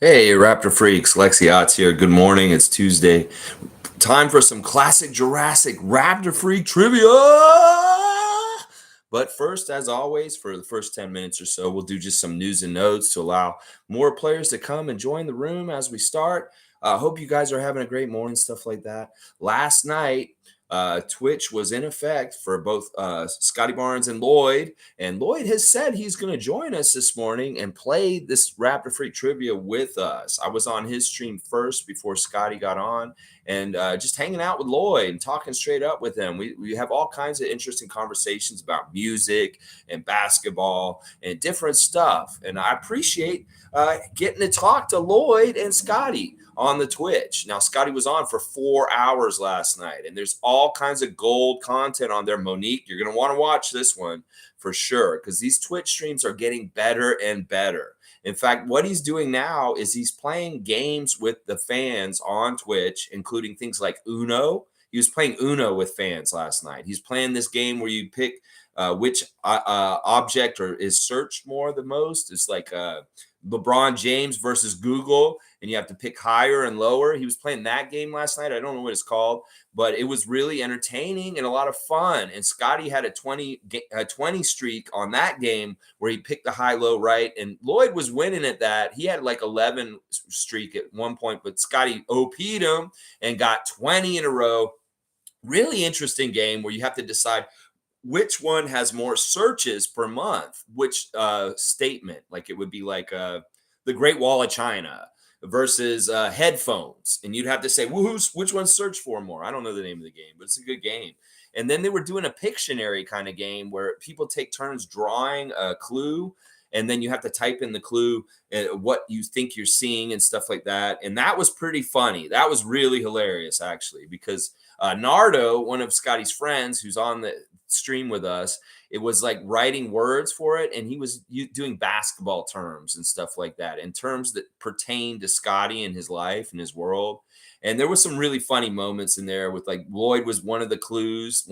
Hey, Raptor Freaks, Lexi Otts here. Good morning. It's Tuesday. Time for some classic Jurassic Raptor Freak Trivia. But first, as always, for the first 10 minutes or so, we'll do just some news and notes to allow more players to come and join the room as we start. Hope you guys are having a great morning, stuff like that. Last night, Twitch was in effect for both Scotty Barnes and Lloyd. And Lloyd has said he's going to join us this morning and play this Raptor Freak Trivia with us. I was on his stream first before Scotty got on and just hanging out with Lloyd and talking straight up with him. We have all kinds of interesting conversations about music and basketball and different stuff. And I appreciate getting to talk to Lloyd and Scotty on the Twitch. Now, Scotty was on for 4 hours last night, and there's all kinds of gold content on there. Monique, you're going to want to watch this one for sure, because these Twitch streams are getting better and better. In fact, what he's doing now is he's playing games with the fans on Twitch, including things like Uno. He was playing Uno with fans last night. He's playing this game where you pick which object or is searched more the most. It's like LeBron James versus Google, and you have to pick higher and lower. He was playing that game last night. I don't know what it's called, but it was really entertaining and a lot of fun. And Scotty had a 20 streak on that game where he picked the high, low, right. And Lloyd was winning at that. He had like 11 streak at one point, but Scotty OP'd him and got 20 in a row. Really interesting game where you have to decide which one has more searches per month, which statement. Like it would be like the Great Wall of China versus headphones. And you'd have to say, well, which one searched for more? I don't know the name of the game, but it's a good game. And then they were doing a Pictionary kind of game where people take turns drawing a clue, and then you have to type in the clue and what you think you're seeing and stuff like that. And that was pretty funny. That was really hilarious, actually, because Nardo, one of Scotty's friends who's on the stream with us, it was like writing words for it, and he was doing basketball terms and stuff like that, in terms that pertain to Scotty and his life and his world. And there was some really funny moments in there with, like, Lloyd was one of the clues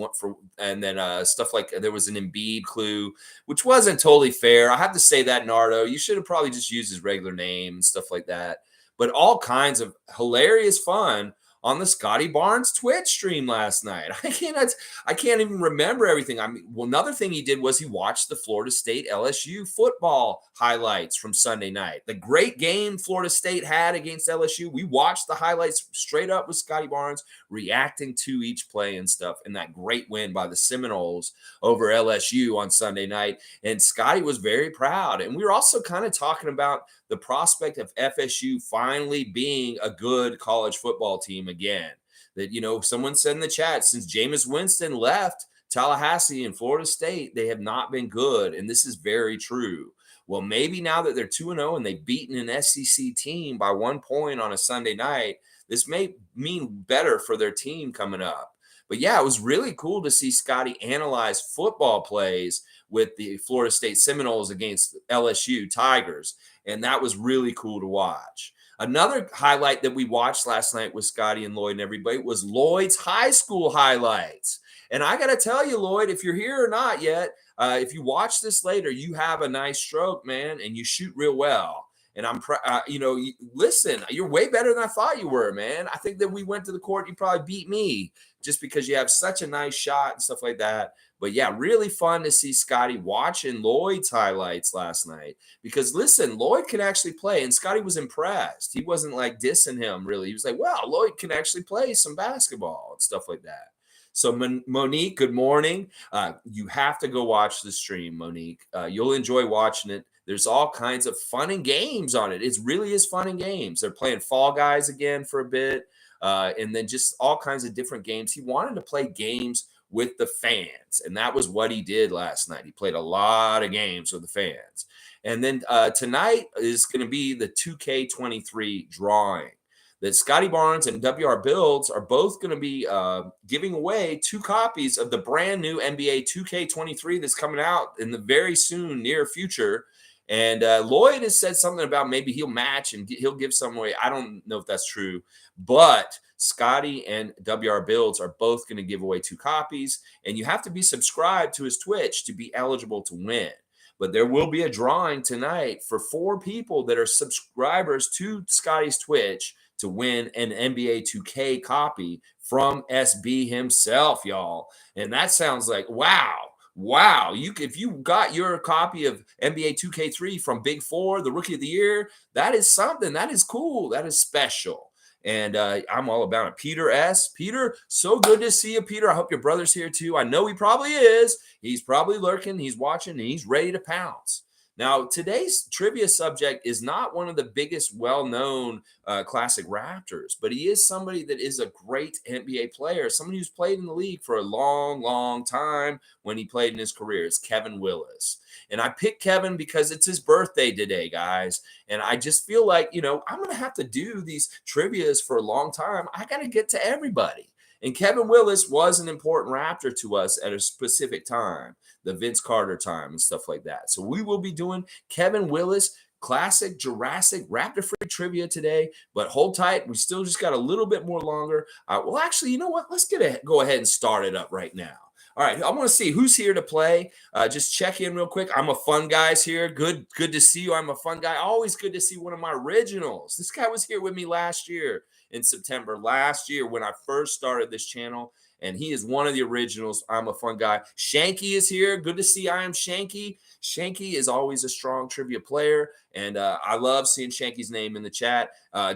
and then stuff like there was an Embiid clue, which wasn't totally fair. I have to say that, Nardo, you should have probably just used his regular name and stuff like that. But all kinds of hilarious fun on the Scotty Barnes Twitch stream last night. I can't even remember everything. I mean, well, another thing he did was he watched the Florida State LSU football highlights from Sunday night. The great game Florida State had against LSU. We watched the highlights straight up with Scotty Barnes, reacting to each play and stuff, and that great win by the Seminoles over LSU on Sunday night. And Scotty was very proud. And we were also kind of talking about the prospect of FSU finally being a good college football team again. That, someone said in the chat, since Jameis Winston left Tallahassee and Florida State, they have not been good. And this is very true. Well, maybe now that they're 2-0 and they've beaten an SEC team by 1 point on a Sunday night, this may mean better for their team coming up. But yeah, it was really cool to see Scotty analyze football plays with the Florida State Seminoles against LSU Tigers. And that was really cool to watch. Another highlight that we watched last night with Scotty and Lloyd and everybody was Lloyd's high school highlights. And I got to tell you, Lloyd, if you're here or not yet, if you watch this later, you have a nice stroke, man, and you shoot real well. And listen, you're way better than I thought you were, man. I think that we went to the court, you probably beat me just because you have such a nice shot and stuff like that. But yeah, really fun to see Scotty watching Lloyd's highlights last night, because listen, Lloyd can actually play, and Scotty was impressed. He wasn't like dissing him, really. He was like, wow, Lloyd can actually play some basketball and stuff like that. So Monique, good morning. You have to go watch the stream, Monique. You'll enjoy watching it. There's all kinds of fun and games on it. It really is fun and games. They're playing Fall Guys again for a bit, and then just all kinds of different games. He wanted to play games with the fans, and that was what he did last night. He played a lot of games with the fans. And then tonight is going to be the 2K23 drawing that Scotty Barnes and WR Builds are both going to be giving away 2 copies of the brand new NBA 2K23 that's coming out in the very soon near future. And Lloyd has said something about maybe he'll match and he'll give some away. I don't know if that's true, but Scotty and WR Builds are both going to give away 2 copies, and you have to be subscribed to his Twitch to be eligible to win. But there will be a drawing tonight for 4 people that are subscribers to Scotty's Twitch to win an NBA 2K copy from SB himself, y'all. And that sounds like wow. Wow, if you got your copy of NBA 2K3 from Big Four, the Rookie of the Year, that is something. That is cool. That is special. And I'm all about it. Peter S. Peter, so good to see you, Peter. I hope your brother's here too. I know he probably is. He's probably lurking. He's watching, and he's ready to pounce. Now, today's trivia subject is not one of the biggest well-known classic Raptors, but he is somebody that is a great NBA player, somebody who's played in the league for a long, long time when he played in his career. It's Kevin Willis. And I picked Kevin because it's his birthday today, guys. And I just feel like, I'm going to have to do these trivias for a long time. I got to get to everybody. And Kevin Willis was an important Raptor to us at a specific time, the Vince Carter time and stuff like that. So we will be doing Kevin Willis classic Jurassic Raptor-free trivia today, but hold tight. We still just got a little bit more longer. Well, actually, you know what? Let's go ahead and start it up right now. All right, I want to see who's here to play. Just check in real quick. I'm a fun guy's here. Good to see you. I'm a fun guy. Always good to see one of my originals. This guy was here with me last year in September last year when I first started this channel, and he is one of the originals. I'm a fun guy. Shanky is here. Good to see I am Shanky. Shanky is always a strong trivia player, and I love seeing Shanky's name in the chat.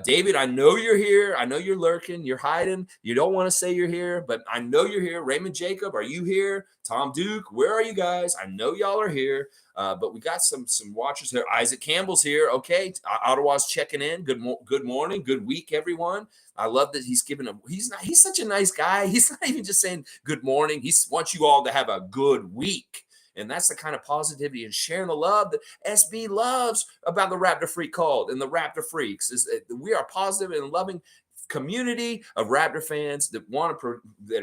David, I know you're here. I know you're lurking. You're hiding. You don't want to say you're here, but I know you're here. Raymond Jacob, are you here? Tom Duke, where are you guys? I know y'all are here, but we got some watchers here. Isaac Campbell's here. Okay, Ottawa's checking in. Good morning. Good week, everyone. I love that he's giving him. He's such a nice guy. He's not even just saying good morning. He wants you all to have a good week. And that's the kind of positivity and sharing the love that SB loves about the Raptor Freak cult and the Raptor Freaks. We are positive and loving community of Raptor fans that want to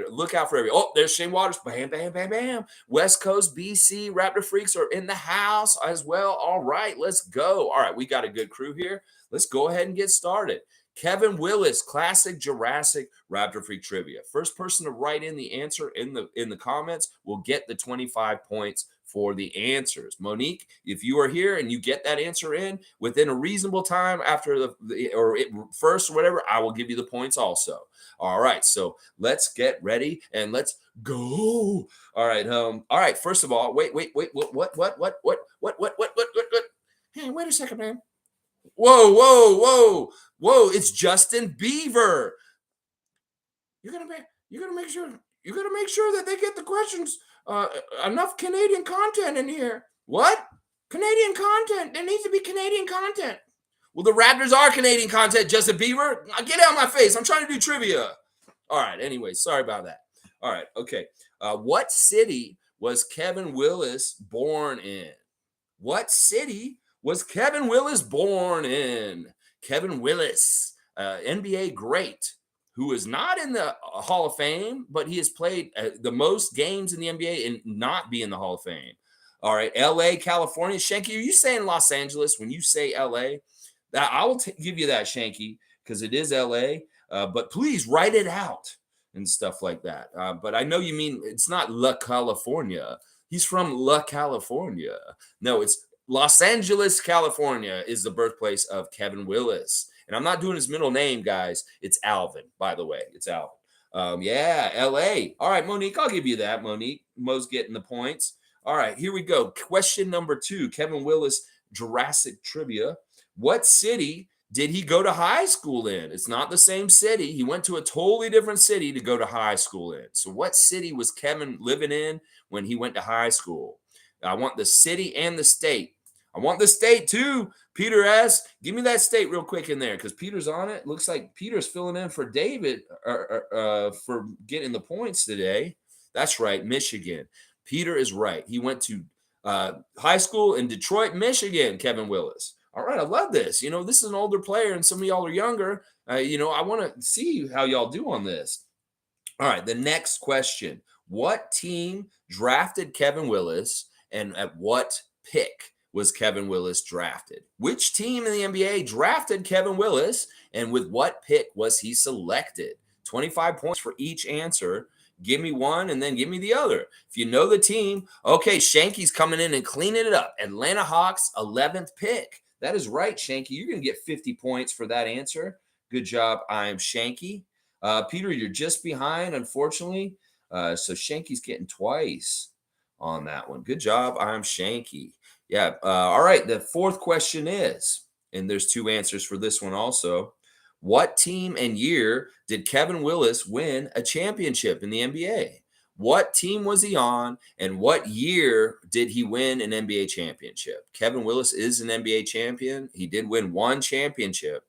look out for everybody. Oh, there's Shane Waters. Bam, bam, bam, bam. West Coast, BC, Raptor Freaks are in the house as well. All right, let's go. All right, we got a good crew here. Let's go ahead and get started. Kevin Willis, classic Jurassic Raptor Freak trivia. First person to write in the answer in the comments will get the 25 points for the answers. Monique, if you are here and you get that answer in within a reasonable time after first or whatever, I will give you the points also. All right, so let's get ready and let's go. All right. First of all, wait. What? Hey, wait a second, man. Whoa. It's Justin Bieber. You're gonna make sure that they get the questions. Enough Canadian content in here. What? Canadian content. There needs to be Canadian content. Well, the Raptors are Canadian content, Justin Bieber. Get out of my face. I'm trying to do trivia. All right. Anyway, sorry about that. All right. Okay. What city was Kevin Willis born in? What city was Kevin Willis born in? Kevin Willis, NBA great, who is not in the Hall of Fame, but he has played the most games in the NBA and not be in the Hall of Fame. All right, LA, California. Shanky, are you saying Los Angeles when you say LA? I will give you that, Shanky, because it is LA, but please write it out and stuff like that. But I know you mean it's not La California. He's from La California. No, it's Los Angeles, California is the birthplace of Kevin Willis. And I'm not doing his middle name, guys. It's Alvin, by the way. It's Alvin. Yeah, L.A. All right, Monique, I'll give you that, Monique. Mo's getting the points. All right, here we go. Question number 2, Kevin Willis, Jurassic trivia. What city did he go to high school in? It's not the same city. He went to a totally different city to go to high school in. So what city was Kevin living in when he went to high school? I want the city and the state. I want the state too. Peter S. Give me that state real quick in there because Peter's on it. Looks like Peter's filling in for David for getting the points today. That's right, Michigan. Peter is right. He went to high school in Detroit, Michigan, Kevin Willis. All right, I love this. This is an older player and some of y'all are younger. I want to see how y'all do on this. All right, the next question. What team drafted Kevin Willis and at what pick was Kevin Willis drafted? Which team in the NBA drafted Kevin Willis and with what pick was he selected? 25 points for each answer. Give me one and then give me the other. If you know the team, okay, Shanky's coming in and cleaning it up. Atlanta Hawks, 11th pick. That is right, Shanky. You're going to get 50 points for that answer. Good job. I'm Shanky. Peter, you're just behind, unfortunately. So Shanky's getting twice on that one. Good job. I'm Shanky. Yeah. All right. The fourth question is, and there's two answers for this one also. What team and year did Kevin Willis win a championship in the NBA? What team was he on, and what year did he win an NBA championship? Kevin Willis is an NBA champion. He did win one championship.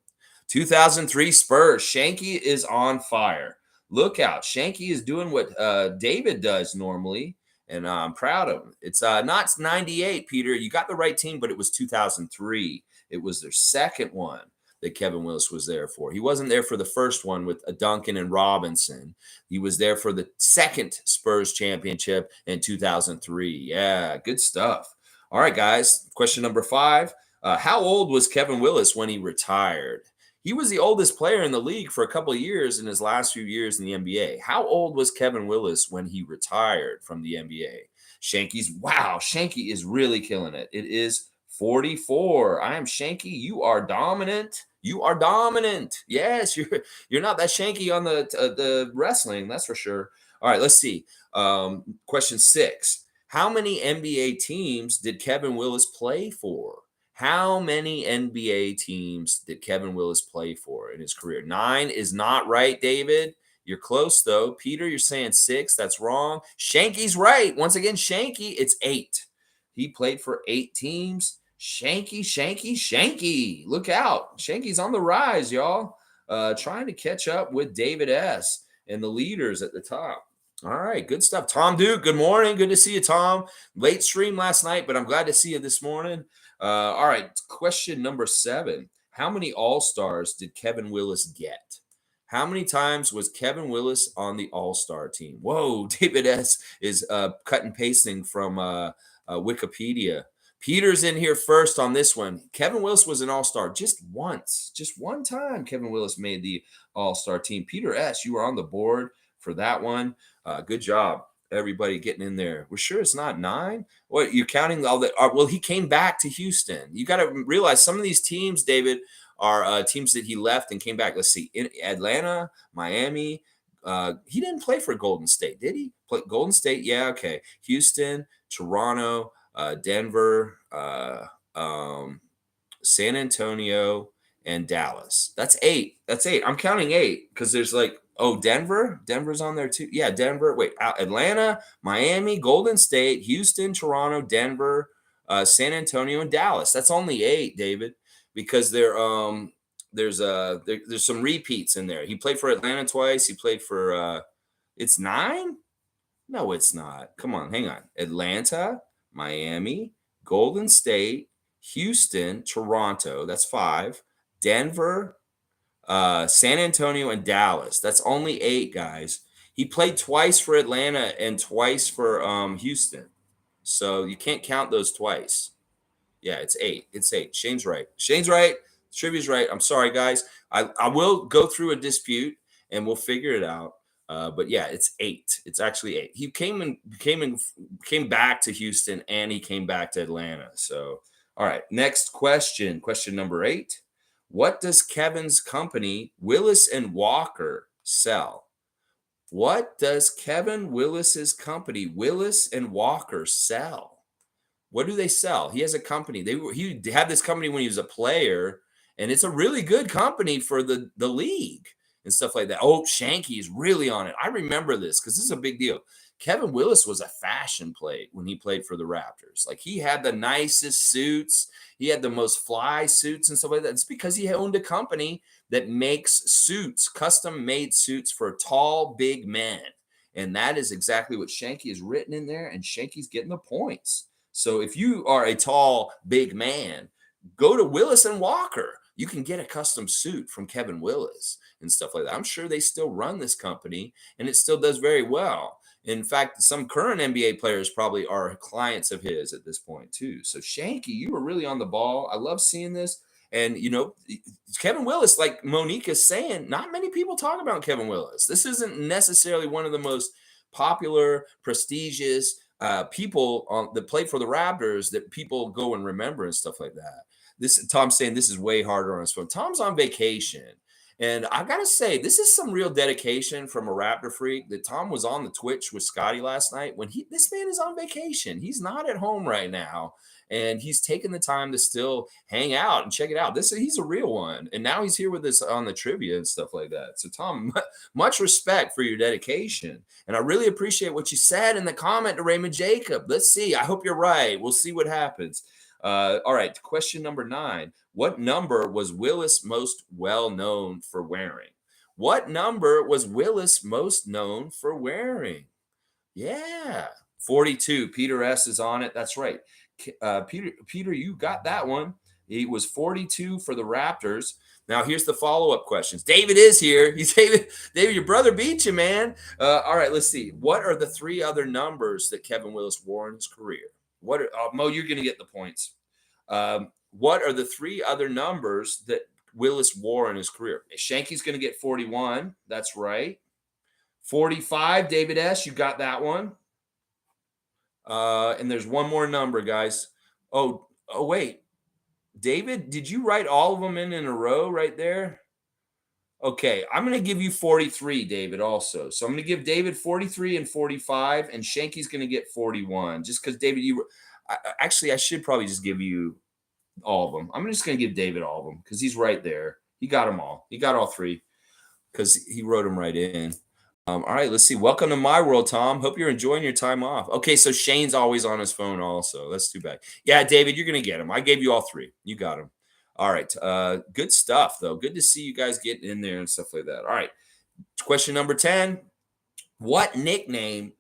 2003 Spurs. Shanky is on fire. Look out. Shanky is doing what David does normally, and I'm proud of him. It's not 98, Peter. You got the right team, but it was 2003. It was their second one that Kevin Willis was there for. He wasn't there for the first one with Duncan and Robinson. He was there for the second Spurs championship in 2003. Yeah, good stuff. All right, guys. Question number 5. How old was Kevin Willis when he retired? He was the oldest player in the league for a couple of years in his last few years in the NBA. How old was Kevin Willis when he retired from the NBA? Shanky is really killing it. It is 44. I am Shanky. You are dominant. You are dominant. Yes, you're not that Shanky on the wrestling, that's for sure. All right, let's see. Question 6. How many NBA teams did Kevin Willis play for? How many NBA teams did Kevin Willis play for in his career? 9 is not right, David. You're close, though. Peter, you're saying 6. That's wrong. Shanky's right. Once again, Shanky, it's 8. He played for 8 teams. Shanky. Look out. Shanky's on the rise, y'all. Trying to catch up with David S. and the leaders at the top. All right, good stuff. Tom Duke, good morning. Good to see you, Tom. Late stream last night, but I'm glad to see you this morning. All right, question number 7. How many All-Stars did Kevin Willis get? How many times was Kevin Willis on the All-Star team? Whoa, David S. is cut and pasting from Wikipedia. Peter's in here first on this one. Kevin Willis was an All-Star just once. Just one time Kevin Willis made the All-Star team. Peter S., you were on the board for that one. Good job, everybody getting in there. We're sure it's not 9? What, you're counting all that? Well, he came back to Houston. You got to realize some of these teams, David, are teams that he left and came back. Let's see. In Atlanta, Miami. He didn't play for Golden State, did he? Play Golden State? Yeah, okay. Houston, Toronto, Denver, San Antonio, and Dallas. That's 8. I'm counting 8 because there's Denver. Denver's on there too. Yeah, Denver. Wait, Atlanta, Miami, Golden State, Houston, Toronto, Denver, San Antonio, and Dallas. That's only 8, David, because there's some repeats in there. He played for Atlanta twice. He played for it's 9? No, it's not. Come on, hang on. Atlanta, Miami, Golden State, Houston, Toronto. That's 5. Denver, San Antonio, and Dallas. That's only 8, guys. He played twice for Atlanta and twice for Houston. So you can't count those twice. Yeah, it's 8. It's 8. Shane's right. Trivia's right. I'm sorry, guys. I will go through a dispute and we'll figure it out. But yeah, it's 8. It's actually 8. He came back to Houston and he came back to Atlanta. So, all right. Next question. Question number 8. What does Kevin's company, Willis and Walker, sell? What does Kevin Willis's company, Willis and Walker, sell? What do they sell? He has a company. He had this company when he was a player, and it's a really good company for the league and stuff like that. Oh, Shanky is really on it. I remember this because this is a big deal. Kevin Willis was a fashion plate when he played for the Raptors. Like, he had the nicest suits. He had the most fly suits and stuff like that. It's because he owned a company that makes suits, custom-made suits for tall, big men. And that is exactly what Shanky is written in there, and Shanky's getting the points. So if you are a tall, big man, go to Willis and Walker. You can get a custom suit from Kevin Willis and stuff like that. I'm sure they still run this company, and it still does very well. In fact, some current NBA players probably are clients of his at this point too. So Shanky, you were really on the ball. I love seeing this. And, Kevin Willis, like Monique is saying, not many people talk about Kevin Willis. This isn't necessarily one of the most popular, prestigious people that play for the Raptors that people go and remember and stuff like that. This Tom's saying this is way harder on his phone. Tom's on vacation. And I gotta say, this is some real dedication from a Raptor freak. That Tom was on the Twitch with Scotty last night when this man is on vacation. He's not at home right now, and he's taking the time to still hang out and check it out. He's a real one, and now he's here with us on the trivia and stuff like that. So Tom, much respect for your dedication, and I really appreciate what you said in the comment to Raymond Jacob. Let's see. I hope you're right. We'll see what happens. All right, question number 9. What number was Willis most well known for wearing? What number was Willis most known for wearing? Yeah, 42. Peter S is on it. That's right. Peter, you got that one. He was 42 for the Raptors. Now here's the follow-up questions. David is here. He's David, your brother beat you, man. All right, let's see. What are the 3 other numbers that Kevin Willis wore in his career? Mo, you're going to get the points. What are the 3 other numbers that Willis wore in his career? Shanky's going to get 41. That's right. 45, David S. You got that one. And there's one more number, guys. Oh, wait. David, did you write all of them in a row right there? Okay, I'm going to give you 43, David, also. So I'm going to give David 43 and 45, and Shanky's going to get 41. Just because, David, I should probably just give you all of them. I'm just going to give David all of them because he's right there. He got them all. He got all 3 because he wrote them right in. All right, let's see. Welcome to my world, Tom. Hope you're enjoying your time off. Okay, so Shane's always on his phone also. That's too bad. Yeah, David, you're going to get them. I gave you all 3. You got them. All right. Good stuff, though. Good to see you guys getting in there and stuff like that. All right. Question number 10. What nickname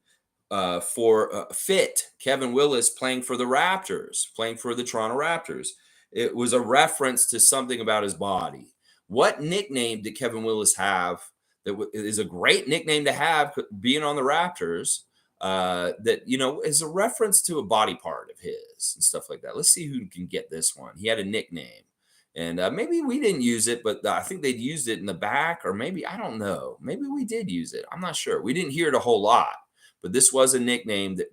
fit Kevin Willis playing for the Raptors, playing for the Toronto Raptors? It was a reference to something about his body. What nickname did Kevin Willis have that is a great nickname to have being on the Raptors that, is a reference to a body part of his and stuff like that? Let's see who can get this one. He had a nickname. And maybe we didn't use it, but I think they'd used it in the back, or maybe, I don't know. Maybe we did use it. I'm not sure. We didn't hear it a whole lot, but this was a nickname that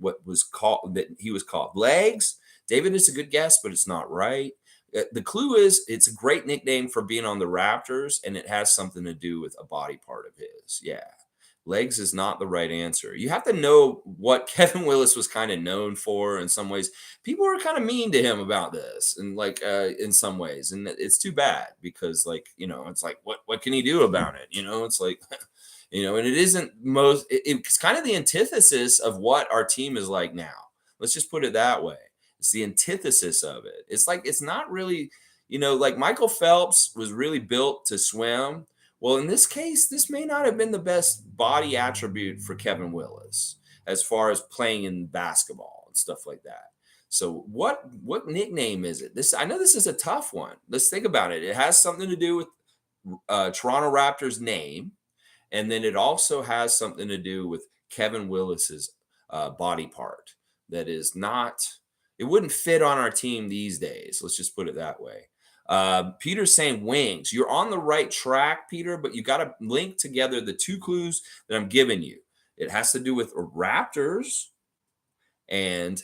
he was called. Legs. David, is a good guess, but it's not right. The clue is it's a great nickname for being on the Raptors, and it has something to do with a body part of his. Yeah. Legs is not the right answer. You have to know what Kevin Willis was kind of known for in some ways. People were kind of mean to him about this, and in some ways, and it's too bad because it's like, what can he do about it? It's like, and it isn't it's kind of the antithesis of what our team is like now. Let's just put it that way. It's the antithesis of it. It's like, it's not really, like Michael Phelps was really built to swim. Well, in this case, this may not have been the best body attribute for Kevin Willis as far as playing in basketball and stuff like that. So what nickname is it? I know this is a tough one. Let's think about it. It has something to do with Toronto Raptors name, and then it also has something to do with Kevin Willis's body part that is not. It wouldn't fit on our team these days. Let's just put it that way. Peter's saying wings. You're on the right track, Peter, but you got to link together the 2 clues that I'm giving you. It has to do with Raptors and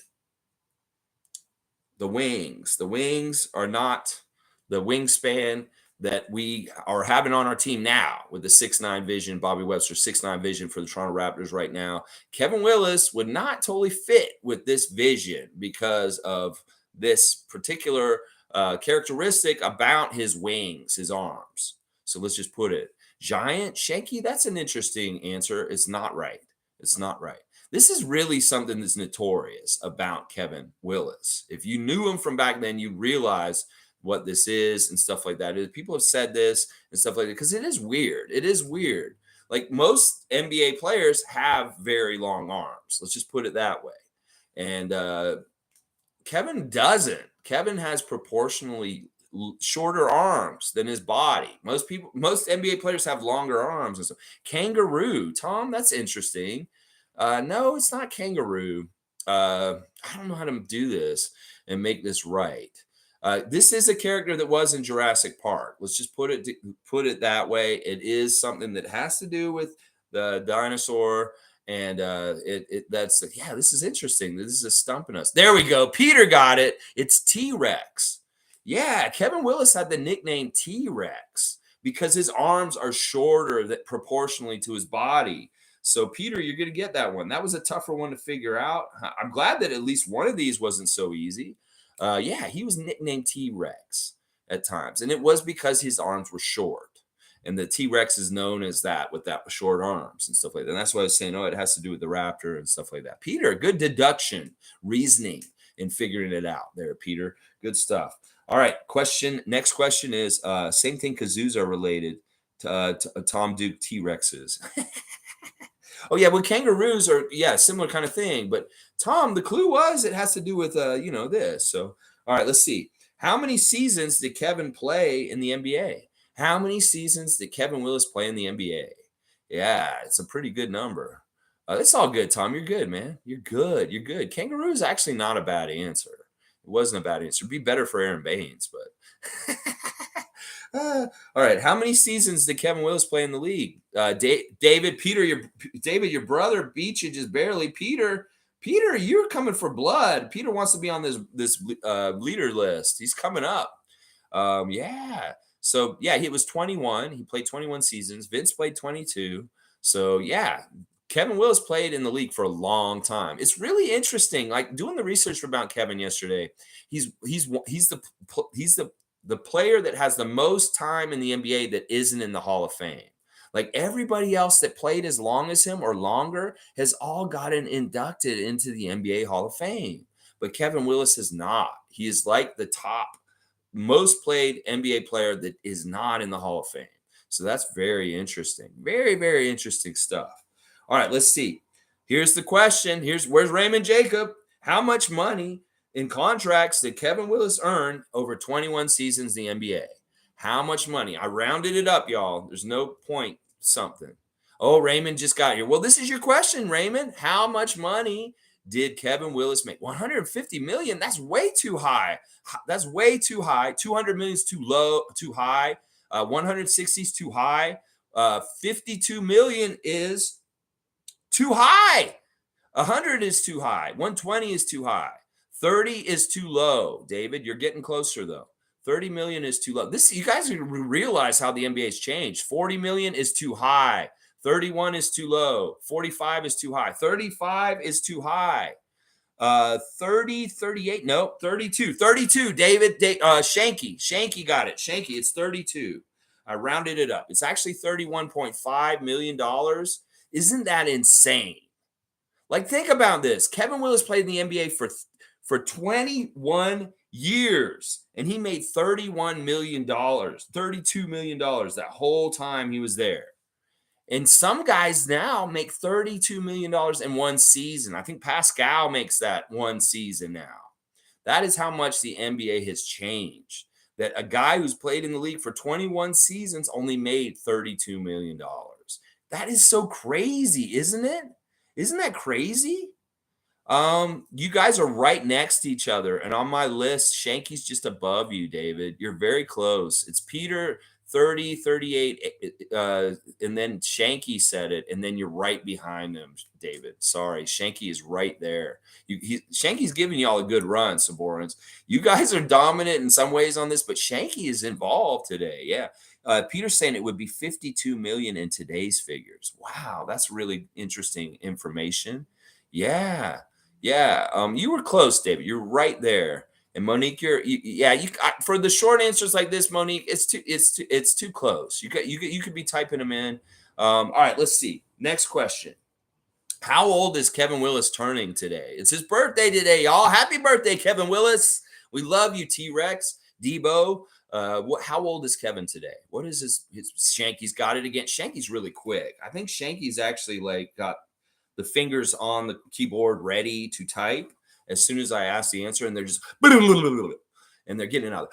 the wings. The wings are not the wingspan that we are having on our team now with the 6'9" vision, Bobby Webster 6'9" vision for the Toronto Raptors right now. Kevin Willis would not totally fit with this vision because of this particular characteristic about his wings, his arms. So let's just put it. Giant, Shanky, that's an interesting answer. It's not right. It's not right. This is really something that's notorious about Kevin Willis. If you knew him from back then, you realize what this is and stuff like that. People have said this and stuff like that because it is weird. It is weird. Like most NBA players have very long arms. Let's just put it that way. And Kevin doesn't. Kevin has proportionally shorter arms than his body. Most NBA players have longer arms and stuff. Kangaroo, Tom, that's interesting. No, it's not kangaroo. I don't know how to do this and make this right. This is a character that was in Jurassic Park. Let's just put it that way. It is something that has to do with the dinosaur, And this is interesting. This is stumping us. There we go. Peter got it. It's T-Rex. Yeah, Kevin Willis had the nickname T-Rex because his arms are shorter that proportionally to his body. So, Peter, you're going to get that one. That was a tougher one to figure out. I'm glad that at least one of these wasn't so easy. He was nicknamed T-Rex at times, and it was because his arms were short. And the T-Rex is known as that with that short arms and stuff like that. And that's why I was saying, it has to do with the raptor and stuff like that. Peter, good deduction, reasoning, and figuring it out there, Peter. Good stuff. All right, next question is, same thing, kazoos are related to Tom Duke T-Rexes. Oh, yeah, well, kangaroos are, similar kind of thing. But, Tom, the clue was it has to do with, this. So, all right, let's see. How many seasons did Kevin play in the NBA? How many seasons did Kevin Willis play in the NBA? Yeah, it's a pretty good number. It's all good, Tom. You're good, man. You're good. You're good. Kangaroo is actually not a bad answer. It wasn't a bad answer. It'd be better for Aaron Baines, but all right. How many seasons did Kevin Willis play in the league? David, your brother beat you just barely. Peter, you're coming for blood. Peter wants to be on this leader list. He's coming up. So, he was 21. He played 21 seasons. Vince played 22. So, Kevin Willis played in the league for a long time. It's really interesting. Like doing the research about Kevin yesterday, he's the player that has the most time in the NBA that isn't in the Hall of Fame. Like everybody else that played as long as him or longer has all gotten inducted into the NBA Hall of Fame. But Kevin Willis has not. He is like the top most played NBA player that is not in the Hall of Fame. So that's very interesting. Very, very interesting stuff. All right, let's see. Here's the question. Where's Raymond Jacob? How much money in contracts did Kevin Willis earn over 21 seasons in the NBA? How much money? I rounded it up, y'all. There's no point something. Oh, Raymond just got here. Well, this is your question, Raymond. How much money did Kevin Willis make? 150 million. That's way too high. That's way too high. 200 million is too low, too high. 160 is too high. 52 million is too high. 100 is too high. 120 is too high. 30 is too low. David, you're getting closer though. 30 million is too low. You guys realize how the NBA's changed. 40 million is too high. 31 is too low. 45 is too high. 35 is too high. 30, 38, no, 32. 32, David, Shanky got it. Shanky, it's 32. I rounded it up. It's actually $31.5 million. Isn't that insane? Like, think about this. Kevin Willis played in the NBA for 21 years, and he made $31 million, $32 million that whole time he was there. And some guys now make $32 million in one season. I think Pascal makes that one season now. That is how much the NBA has changed. That a guy who's played in the league for 21 seasons only made $32 million. That is so crazy, isn't it? Isn't that crazy? You guys are right next to each other. And on my list, Shanky's just above you, David. You're very close. It's Peter 30, 38, and then Shanky said it, and then you're right behind him, David. Sorry, Shanky is right there. Shanky's giving y'all a good run, Saborans. You guys are dominant in some ways on this, but Shanky is involved today. Yeah. Peter's saying it would be 52 million in today's figures. Wow, that's really interesting information. Yeah. You were close, David. You're right there. And Monique, for the short answers like this, Monique, it's too close. You could be typing them in. All right, let's see. Next question. How old is Kevin Willis turning today? It's his birthday today, y'all. Happy birthday, Kevin Willis. We love you, T-Rex, Debo. How old is Kevin today? What is his Shanky's got it again. Shanky's really quick. I think Shanky's actually got the fingers on the keyboard ready to type as soon as I ask the answer, and they're just and they're getting out.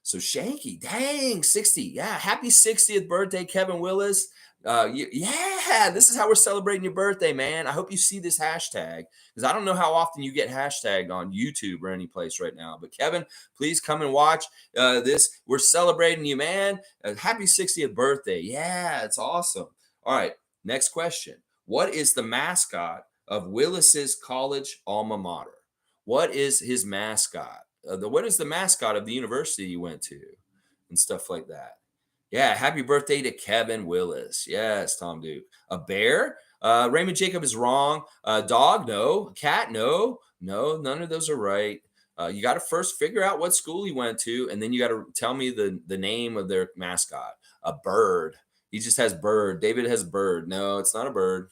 So Shanky, dang, 60. Yeah, happy 60th birthday, Kevin Willis. This is how we're celebrating your birthday, man. I hope you see this hashtag, because I don't know how often you get hashtagged on YouTube or any place right now. But Kevin, please come and watch this. We're celebrating you, man. Happy 60th birthday. Yeah, it's awesome. All right, next question. What is the mascot of Willis's college alma mater? What is his mascot? What is the mascot of the university you went to, and stuff like that? Yeah, happy birthday to Kevin Willis. Yes, Tom Duke. A bear? Raymond Jacob is wrong. Dog? No. Cat? No. No, none of those are right. You got to first figure out what school he went to, and then you got to tell me the name of their mascot. A bird. He just has bird. David has bird. No, it's not a bird.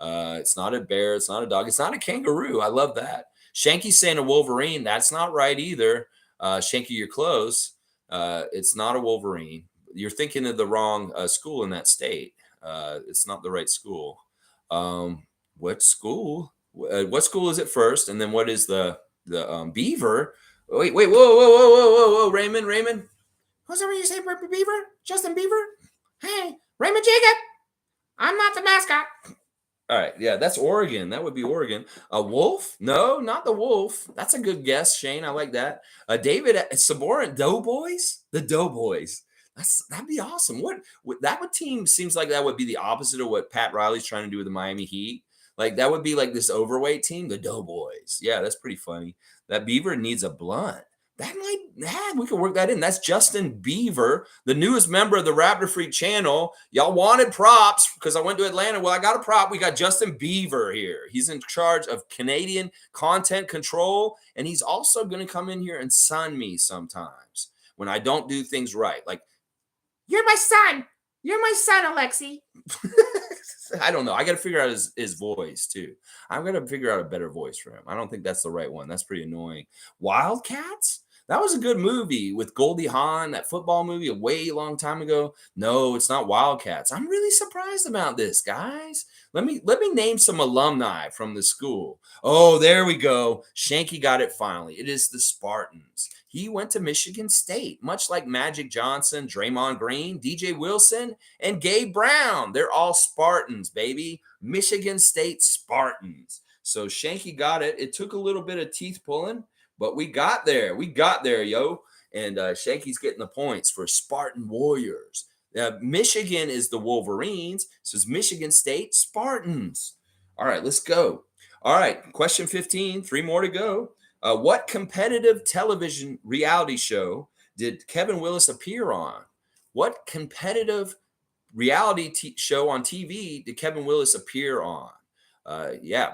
It's not a bear. It's not a dog. It's not a kangaroo. I love that. Shanky's saying a wolverine. That's not right either. Shanky, you're close. It's not a wolverine. You're thinking of the wrong school in that state. It's not the right school. What school? What school is it first? And then what is the beaver? Wait, whoa, Raymond. Who's over you say Beaver? Justin Beaver? Hey, Raymond Jacob. I'm not the mascot. All right, yeah, that's Oregon. That would be Oregon. A wolf? No, not the wolf. That's a good guess, Shane. I like that. David Saborin, Doughboys? The Doughboys. That'd be awesome. What team seems like that would be the opposite of what Pat Riley's trying to do with the Miami Heat. Like that would be like this overweight team, the Doughboys. Yeah, that's pretty funny. That beaver needs a blunt. We could work that in. That's Justin Beaver, the newest member of the Raptorsfreak channel. Y'all wanted props because I went to Atlanta. Well, I got a prop. We got Justin Beaver here. He's in charge of Canadian content control, and he's also going to come in here and sun me sometimes when I don't do things right. Like, you're my son. You're my son, Alexi. I don't know. I got to figure out his voice too. I'm going to figure out a better voice for him. I don't think that's the right one. That's pretty annoying. Wildcats? That was a good movie with Goldie Hawn, that football movie a way long time ago. No, it's not Wildcats. I'm really surprised about this, guys. Let me name some alumni from the school. Oh, there we go. Shanky got it finally. It is the Spartans. He went to Michigan State, much like Magic Johnson, Draymond Green, DJ Wilson, and Gabe Brown. They're all Spartans, baby. Michigan State Spartans. So Shanky got it. It took a little bit of teeth pulling, but we got there. We got there, yo. And Shanky's getting the points for Spartan Warriors. Michigan is the Wolverines. So it's Michigan State Spartans. All right, let's go. All right, question 15. 3 more to go. What competitive television reality show did Kevin Willis appear on? What competitive reality show on TV did Kevin Willis appear on?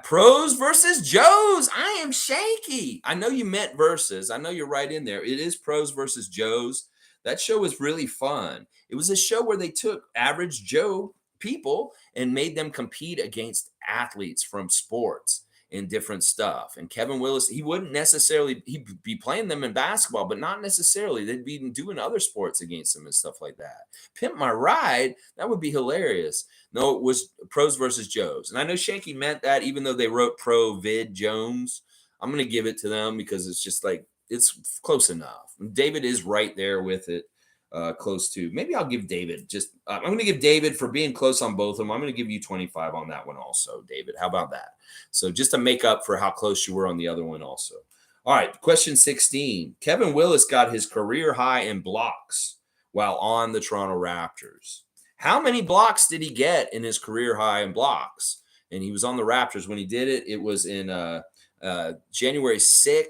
Pros versus Joes. I am Shanky. I know you meant versus. I know you're right in there. It is Pros versus Joes. That show was really fun. It was a show where they took average Joe people and made them compete against athletes from sports and different stuff. And Kevin Willis, he'd be playing them in basketball, but not necessarily. They'd be doing other sports against them and stuff like that. Pimp My Ride, that would be hilarious. No, it was Pros versus Joes. And I know Shanky meant that, even though they wrote Pro Vid Jones. I'm going to give it to them because it's just like, it's close enough. David is right there with it. Close to. Maybe I'll give David I'm going to give David for being close on both of them. I'm going to give you 25 on that one also, David. How about that? So just to make up for how close you were on the other one also. All right, question 16. Kevin Willis got his career high in blocks while on the Toronto Raptors. How many blocks did he get in his career high in blocks? And he was on the Raptors when he did it. It was in January 7th,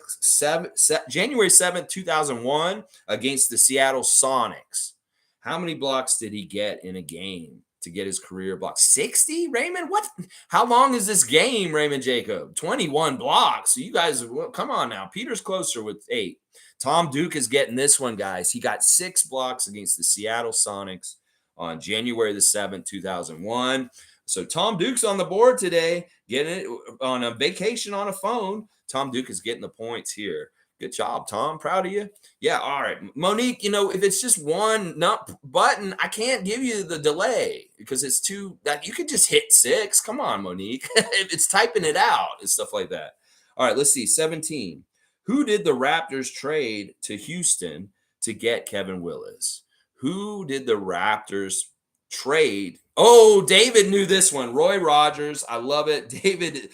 2001 against the Seattle Sonics. How many blocks did he get in a game to get his career block? 60, Raymond? What? How long is this game, Raymond Jacob? 21 blocks. So you guys, come on now. Peter's closer with 8. Tom Duke is getting this one, guys. He got 6 blocks against the Seattle Sonics on January the 7th, 2001. So Tom Duke's on the board today, getting it on a vacation on a phone. Tom Duke is getting the points here. Good job, Tom. Proud of you. Yeah, all right. Monique, if it's just one button, I can't give you the delay because it's too that you could just hit 6. Come on, Monique. It's typing it out and stuff like that. All right, let's see. 17. Who did the Raptors trade to Houston to get Kevin Willis? Who did the Raptors trade? Oh, David knew this one. Roy Rogers. I love it. David.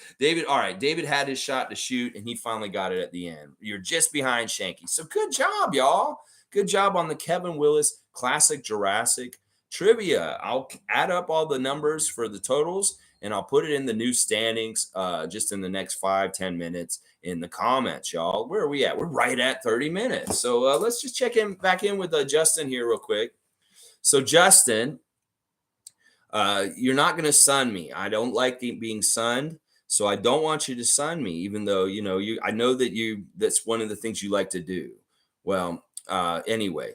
All right. David had his shot to shoot, and he finally got it at the end. You're just behind Shanky. So good job, y'all. Good job on the Kevin Willis Classic Jurassic Trivia. I'll add up all the numbers for the totals, and I'll put it in the new standings just in the next 5-10 minutes in the comments, y'all. Where are we at? We're right at 30 minutes. So let's just check in back in with Justin here real quick. So Justin, you're not going to sun me. I don't like being sunned. So I don't want you to sun me, even though, I know that's one of the things you like to do. Well, anyway,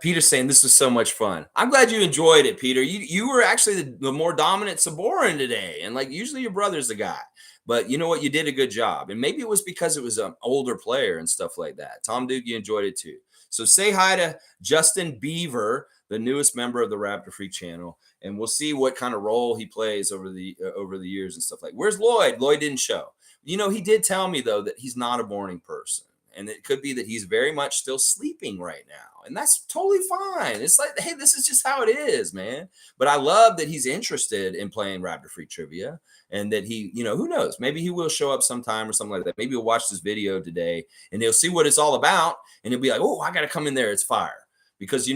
Peter's saying this was so much fun. I'm glad you enjoyed it, Peter. You were actually the more dominant Saboran today. And like, usually your brother's the guy, but you know what? You did a good job. And maybe it was because it was an older player and stuff like that. Tom Duke, you enjoyed it too. So say hi to Justin Beaver, the newest member of the Raptor Freak channel, and we'll see what kind of role he plays over the years and stuff like. Where's Lloyd? Lloyd didn't show. He did tell me though that he's not a morning person, and it could be that he's very much still sleeping right now, and that's totally fine. It's like, hey, this is just how it is, man. But I love that he's interested in playing Raptor Freak Trivia, and that he, who knows, maybe he will show up sometime or something like that. Maybe he'll watch this video today and he'll see what it's all about, and he'll be like, oh, I got to come in there. It's fire. Because,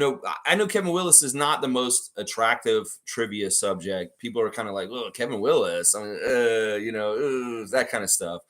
I know Kevin Willis is not the most attractive trivia subject. People are kind of like, oh, Kevin Willis, that kind of stuff,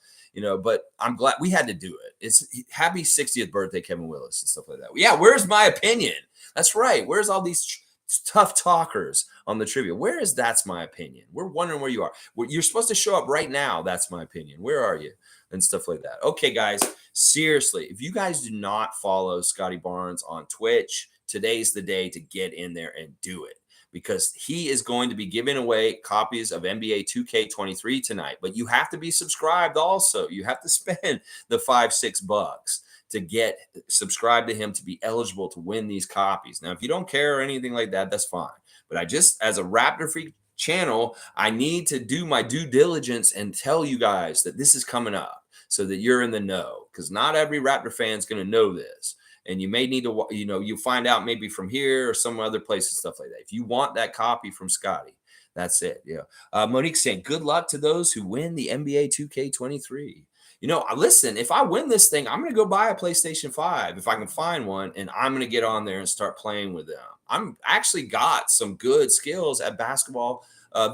but I'm glad we had to do it. It's happy 60th birthday, Kevin Willis, and stuff like that. Yeah, where's my opinion? That's right. Where's all these tough talkers on the trivia? Where is That's My Opinion? We're wondering where you are. You're supposed to show up right now. That's My Opinion. Where are you? And stuff like that. Okay, guys, seriously, if you guys do not follow Scotty Barnes on Twitch, today's the day to get in there and do it, because he is going to be giving away copies of NBA 2K23 tonight. But you have to be subscribed also. You have to spend the $5-6 to get subscribed to him to be eligible to win these copies. Now, if you don't care or anything like that, that's fine. But as a Raptor Freak channel, I need to do my due diligence and tell you guys that this is coming up so that you're in the know, because not every Raptor fan is going to know this. And you may need to, you find out maybe from here or some other place and stuff like that. If you want that copy from Scotty, that's it. Yeah. Monique saying, good luck to those who win the NBA 2K23. Listen, if I win this thing, I'm going to go buy a PlayStation 5 if I can find one, and I'm going to get on there and start playing with them. I'm actually got some good skills at basketball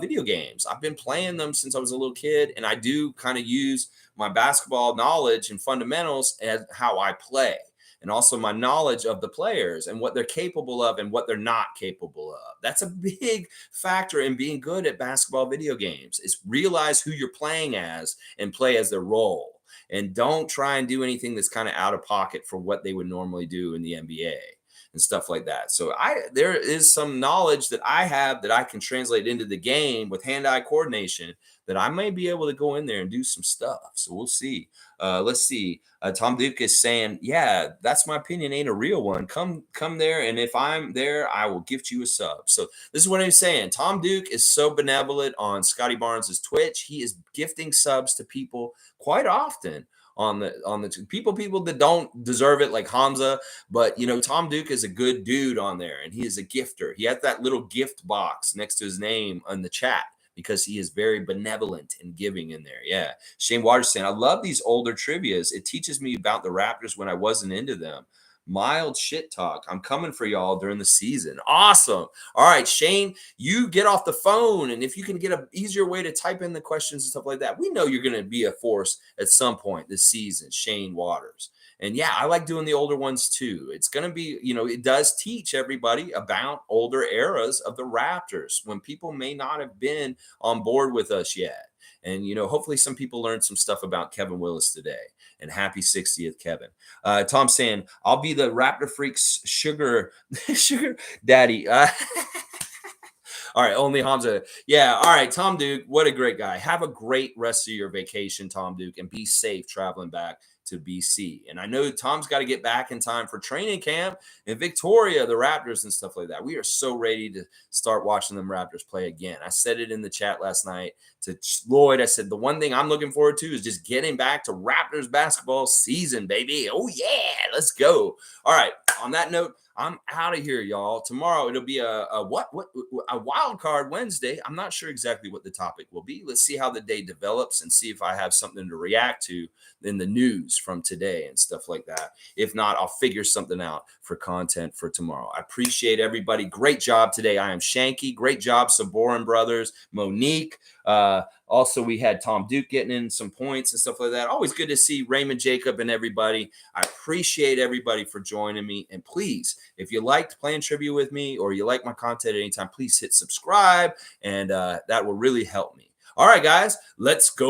video games. I've been playing them since I was a little kid, and I do kind of use my basketball knowledge and fundamentals as how I play, and also my knowledge of the players and what they're capable of and what they're not capable of. That's a big factor in being good at basketball video games, is realize who you're playing as and play as their role. And don't try and do anything that's kind of out of pocket for what they would normally do in the NBA and stuff like that. So there is some knowledge that I have that I can translate into the game with hand-eye coordination that I may be able to go in there and do some stuff. So we'll see. Let's see. Tom Duke is saying, yeah, That's My Opinion ain't a real one. Come there, and if I'm there, I will gift you a sub. So this is what I'm saying. Tom Duke is so benevolent on Scotty Barnes' Twitch. He is gifting subs to people quite often on the people that don't deserve it, like Hamza. But Tom Duke is a good dude on there, and he is a gifter. He has that little gift box next to his name on the chat, because he is very benevolent and giving in there. Yeah. Shane Waters saying, I love these older trivias. It teaches me about the Raptors when I wasn't into them. Mild shit talk. I'm coming for y'all during the season. Awesome. All right, Shane, you get off the phone, and if you can get an easier way to type in the questions and stuff like that, we know you're going to be a force at some point this season, Shane Waters. And yeah, I like doing the older ones too. It's going to be, it does teach everybody about older eras of the Raptors when people may not have been on board with us yet. And, hopefully some people learned some stuff about Kevin Willis today. And happy 60th, Kevin. Tom saying, I'll be the Raptor Freaks sugar daddy. All right, only Hamza. Yeah, all right, Tom Duke, what a great guy. Have a great rest of your vacation, Tom Duke, and be safe traveling back to BC. And I know Tom's got to get back in time for training camp in Victoria, the Raptors and stuff like that. We are so ready to start watching them Raptors play again. I said it in the chat last night to Lloyd. I said, the one thing I'm looking forward to is just getting back to Raptors basketball season, baby. Oh, yeah, let's go. All right, on that note, I'm out of here, y'all. Tomorrow it'll be a wild card Wednesday. I'm not sure exactly what the topic will be. Let's see how the day develops and see if I have something to react to in the news from today and stuff like that. If not, I'll figure something out for content for tomorrow. I appreciate everybody. Great job today. I am Shanky. Great job, Saboran Brothers, Monique, Also, we had Tom Duke getting in some points and stuff like that. Always good to see Raymond Jacob and everybody. I appreciate everybody for joining me. And please, if you liked playing trivia with me or you like my content at any time, please hit subscribe, and that will really help me. All right, guys, let's go